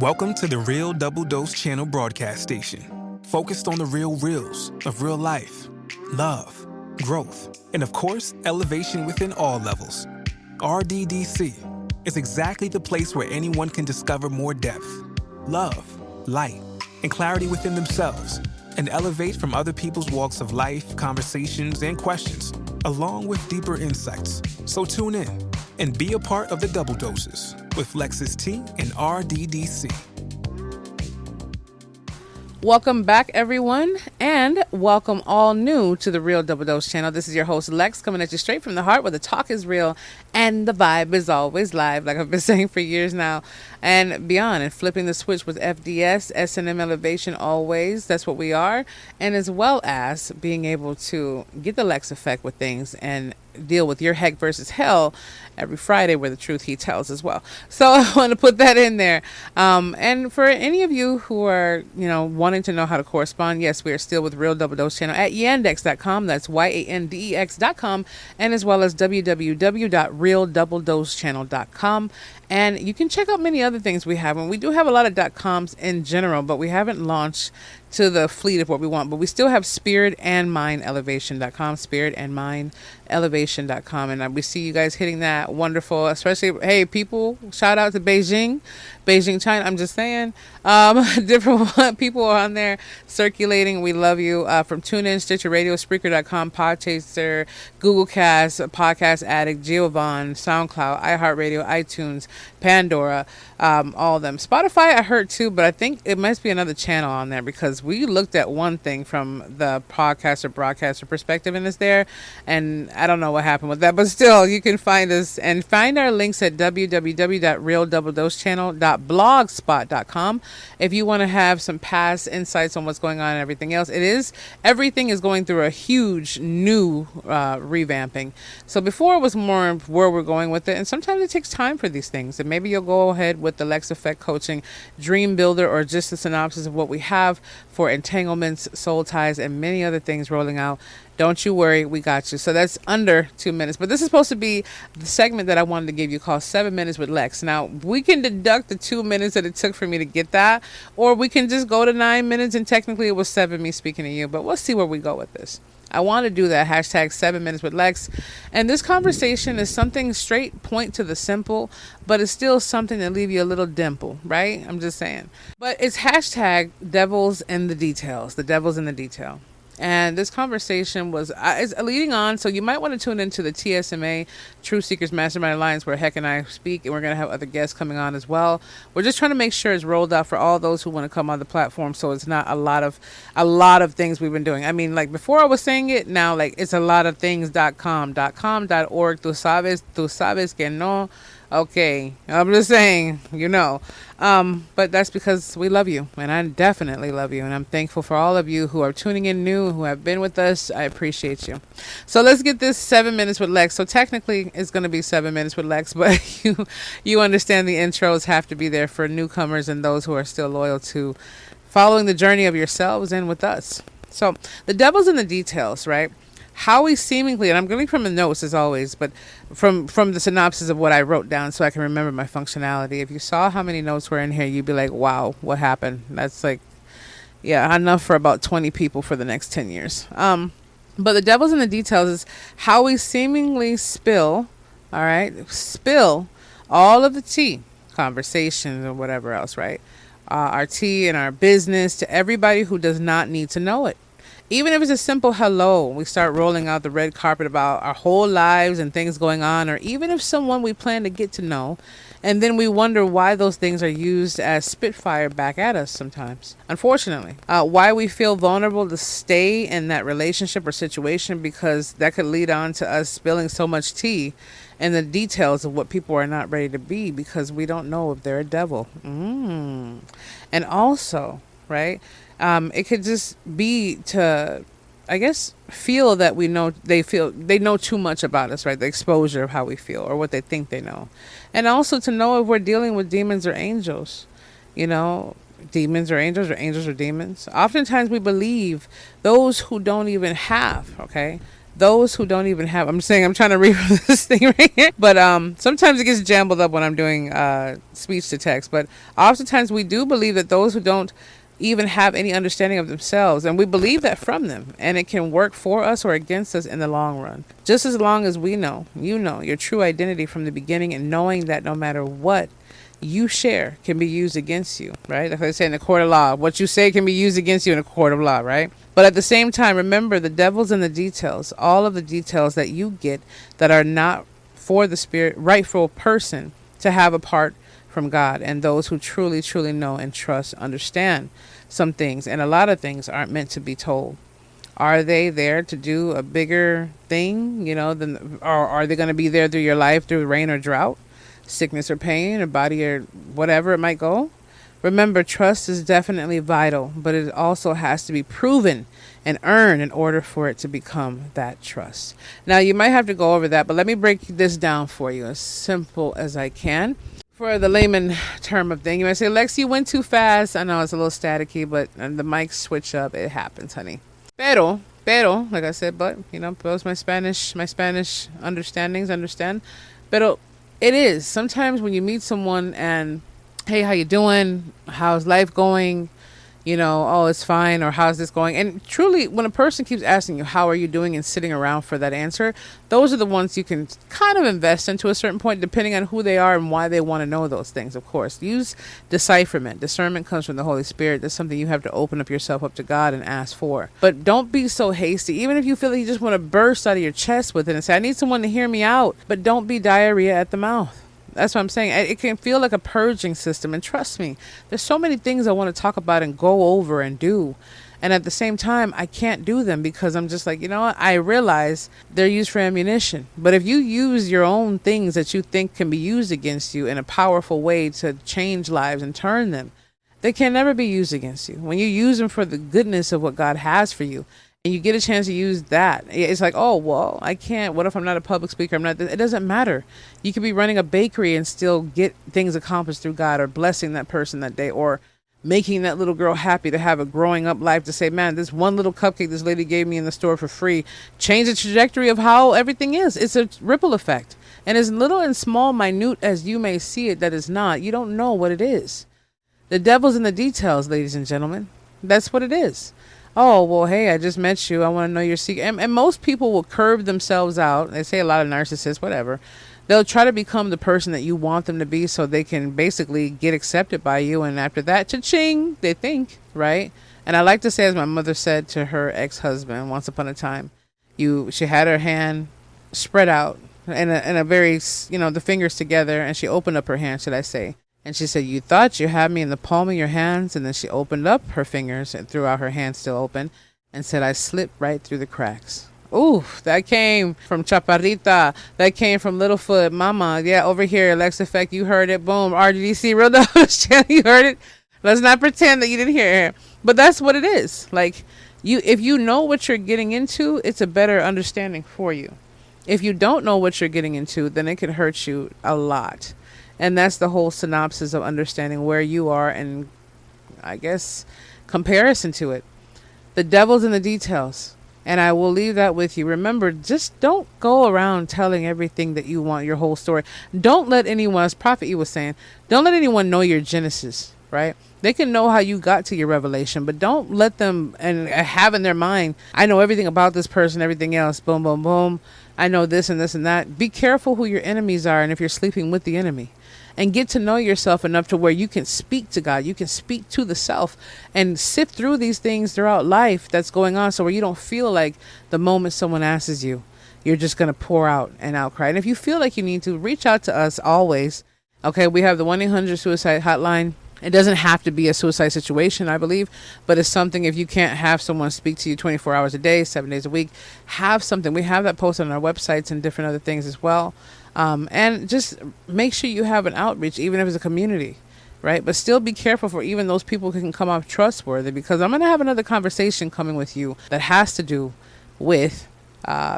Welcome to the Real Double Dose Channel broadcast station, focused on the real reels of real life, love, growth, and of course, elevation within all levels. RDDC is exactly the place where anyone can discover more depth, love, light, and clarity within themselves, and elevate from other people's walks of life, conversations, and questions, along with deeper insights. So tune in and be a part of the Double Doses with Lexus T and RDDC. Welcome back, everyone, and welcome all new to the Real Double Dose channel. This is your host, Lex, coming at you straight from the heart where the talk is real and the vibe is always live, like I've been saying for years now, and beyond, and flipping the switch with FDS, S&M Elevation always. That's what we are, and as well as being able to get the Lex effect with things and deal with your heck versus hell every Friday, where the truth he tells as well. So I want to put that in there. And for any of you who are, wanting to know how to correspond, yes, we are still with Real Double Dose channel at yandex.com. That's yandex.com, and as well as www.realdoubledosechannel.com. And you can check out many other things we have. And we do have a lot of .coms in general, but we haven't launched to the fleet of what we want. But we still have spiritandmindelevation.com, spiritandmindelevation.com. And we see you guys hitting that. Wonderful. Especially, hey, people, shout out to Beijing, China. I'm just saying, different people are on there circulating. We love you. From TuneIn, Stitcher Radio, Spreaker.com, Podchaser, Google Cast, Podcast Addict, Giovanni, SoundCloud, iHeartRadio, iTunes, Pandora, all of them. Spotify, I heard too, but I think it must be another channel on there because we looked at one thing from the broadcaster perspective and it's there, and I don't know what happened with that, but still, you can find us and find our links at www.realdoubledosechannel.blogspot.com if you want to have some past insights on what's going on and everything else. Everything is going through a huge new revamping. So before it was more where we're going with it, and sometimes it takes time for these things, and maybe you'll go ahead with the Lex Effect Coaching Dream Builder or just a synopsis of what we have for entanglements, soul ties, and many other things rolling out. Don't you worry, we got you. So that's under 2 minutes. But this is supposed to be the segment that I wanted to give you called 7 Minutes with Lex. Now, we can deduct the 2 minutes that it took for me to get that, or we can just go to 9 minutes and technically it was 7 me speaking to you. But we'll see where we go with this. I want to do that hashtag 7 Minutes with Lex. And this conversation is something straight point to the simple, but it's still something to leave you a little dimple, right? I'm just saying. But it's hashtag devils in the details, the devils in the detail. And this conversation is leading on, so you might want to tune into the TSMA, True Seekers Mastermind Alliance, where Heck and I speak, and we're going to have other guests coming on as well. We're just trying to make sure it's rolled out for all those who want to come on the platform, so it's not a lot of things we've been doing. I mean, like before I was saying it, now like it's a lot of things.com, .org, tú sabes que no. Okay, I'm just saying, but that's because we love you, and I definitely love you, and I'm thankful for all of you who are tuning in new, who have been with us. I appreciate you. So let's get this 7 minutes with Lex. So technically it's going to be 7 minutes with Lex, but you understand the intros have to be there for newcomers and those who are still loyal to following the journey of yourselves and with us. So the devil's in the details, right? How we seemingly, and I'm going from the notes as always, but from the synopsis of what I wrote down so I can remember my functionality. If you saw how many notes were in here, you'd be like, wow, what happened? That's like, yeah, enough for about 20 people for the next 10 years. But the devil's in the details is how we seemingly spill all of the tea, conversations or whatever else, right? Our tea and our business to everybody who does not need to know it. Even if it's a simple hello, we start rolling out the red carpet about our whole lives and things going on, or even if someone we plan to get to know, and then we wonder why those things are used as spitfire back at us sometimes. Unfortunately, why we feel vulnerable to stay in that relationship or situation, because that could lead on to us spilling so much tea and the details of what people are not ready to be because we don't know if they're a devil. And also, right? It could just be to, I guess, feel that they know too much about us, right? The exposure of how we feel or what they think they know. And also to know if we're dealing with demons or angels, demons or angels or demons. Oftentimes we believe those who don't even have, those who don't even have, I'm saying I'm trying to read this thing right here, but sometimes it gets jumbled up when I'm doing speech to text. But oftentimes we do believe that those who don't even have any understanding of themselves, and we believe that from them, and it can work for us or against us in the long run. Just as long as we know, you know, your true identity from the beginning, and knowing that no matter what you share can be used against you, right? Like I say in the court of law, what you say can be used against you in a court of law, right? But at the same time, remember, the devil's in the details. All of the details that you get that are not for the spirit rightful person to have a part from God, and those who truly, truly know and trust understand some things, and a lot of things aren't meant to be told. Are they there to do a bigger thing, you know, or are they going to be there through your life through rain or drought, sickness or pain, or body or whatever it might go? Remember, trust is definitely vital, but it also has to be proven and earned in order for it to become that trust. Now, you might have to go over that, but let me break this down for you as simple as I can. For the layman term of thing, you might say, Lex, you went too fast. I know it's a little staticky, but the mic switch up. It happens, honey. Pero, like I said, but, you know, those my Spanish understand. Pero it is. Sometimes when you meet someone and, hey, how you doing? How's life going? You know, oh, it's fine, or how's this going? And truly, when a person keeps asking you, how are you doing, and sitting around for that answer, those are the ones you can kind of invest into a certain point, depending on who they are and why they want to know those things, of course. Use decipherment. Discernment comes from the Holy Spirit. That's something you have to open up yourself up to God and ask for. But don't be so hasty. Even if you feel like you just want to burst out of your chest with it and say, I need someone to hear me out, but don't be diarrhea at the mouth. That's what I'm saying. It can feel like a purging system. And trust me, there's so many things I want to talk about and go over and do. And at the same time, I can't do them because I'm just like, you know what? I realize they're used for ammunition. But if you use your own things that you think can be used against you in a powerful way to change lives and turn them, they can never be used against you. When you use them for the goodness of what God has for you, and you get a chance to use that, it's like, oh, well, I can't. What if I'm not a public speaker? I'm not. It doesn't matter. You could be running a bakery and still get things accomplished through God, or blessing that person that day, or making that little girl happy to have a growing up life, to say, man, this one little cupcake this lady gave me in the store for free changed the trajectory of how everything is. It's a ripple effect. And as little and small, minute as you may see it, that is not. You don't know what it is. The devil's in the details, ladies and gentlemen. That's what it is. Oh, well, hey, I just met you. I want to know your secret. And most people will curve themselves out. They say a lot of narcissists, whatever. They'll try to become the person that you want them to be so they can basically get accepted by you. And after that, cha-ching, they think, right? And I like to say, as my mother said to her ex-husband once upon a time, she had her hand spread out in a very, you know, the fingers together, and she opened up her hand, should I say. And she said, you thought you had me in the palm of your hands. And then she opened up her fingers and threw out her hand still open and said, I slipped right through the cracks. Ooh, that came from Chaparrita. That came from Littlefoot. Mama, yeah, over here, Lex Effect, you heard it. Boom, RGDC, Real Dollars Channel, you heard it. Let's not pretend that you didn't hear it. But that's what it is. Like, if you know what you're getting into, it's a better understanding for you. If you don't know what you're getting into, then it can hurt you a lot. And that's the whole synopsis of understanding where you are and, I guess, comparison to it. The devil's in the details. And I will leave that with you. Remember, just don't go around telling everything that you want, your whole story. Don't let anyone, as Prophet E was saying, don't let anyone know your Genesis, right? They can know how you got to your revelation, but don't let them and have in their mind, I know everything about this person, everything else, boom, boom, boom. I know this and this and that. Be careful who your enemies are and if you're sleeping with the enemy. And get to know yourself enough to where you can speak to God. You can speak to the self and sift through these things throughout life that's going on, so where you don't feel like the moment someone asks you, you're just going to pour out and outcry. And if you feel like you need to, reach out to us always. Okay, we have the 1-800-SUICIDE hotline. It doesn't have to be a suicide situation, I believe, but it's something, if you can't have someone speak to you 24 hours a day, 7 days a week, have something. We have that posted on our websites and different other things as well. And just make sure you have an outreach, even if it's a community, right? But still be careful for even those people who can come off trustworthy, because I'm going to have another conversation coming with you that has to do with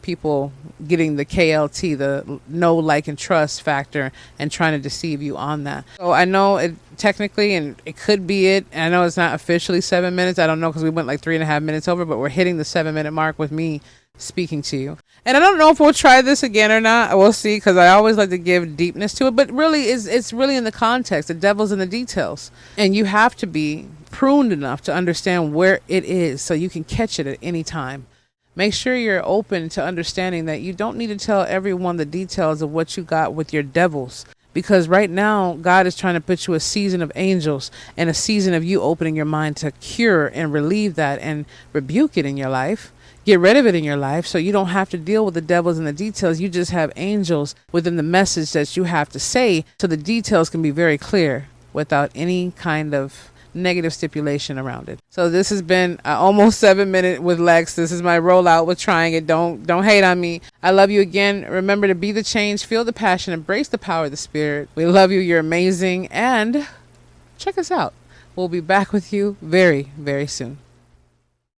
people getting the KLT, the know, like, and trust factor, and trying to deceive you on that. So I know it technically, and it could be it. And I know it's not officially 7 minutes. I don't know, because we went like 3.5 minutes over, but we're hitting the 7-minute mark with me speaking to you. And I don't know if we'll try this again or not. We'll see, because I always like to give deepness to it. But really, it's really in the context. The devil's in the details. And you have to be pruned enough to understand where it is so you can catch it at any time. Make sure you're open to understanding that you don't need to tell everyone the details of what you got with your devils. Because right now, God is trying to put you a season of angels and a season of you opening your mind to cure and relieve that and rebuke it in your life. Get rid of it in your life so you don't have to deal with the devils and the details. You just have angels within the message that you have to say, so the details can be very clear without any kind of negative stipulation around it. So this has been almost 7 minutes with Lex. This is my rollout with trying it. Don't hate on me. I love you again. Remember to be the change, feel the passion, embrace the power of the Spirit. We love you. You're amazing. And check us out. We'll be back with you very, very soon.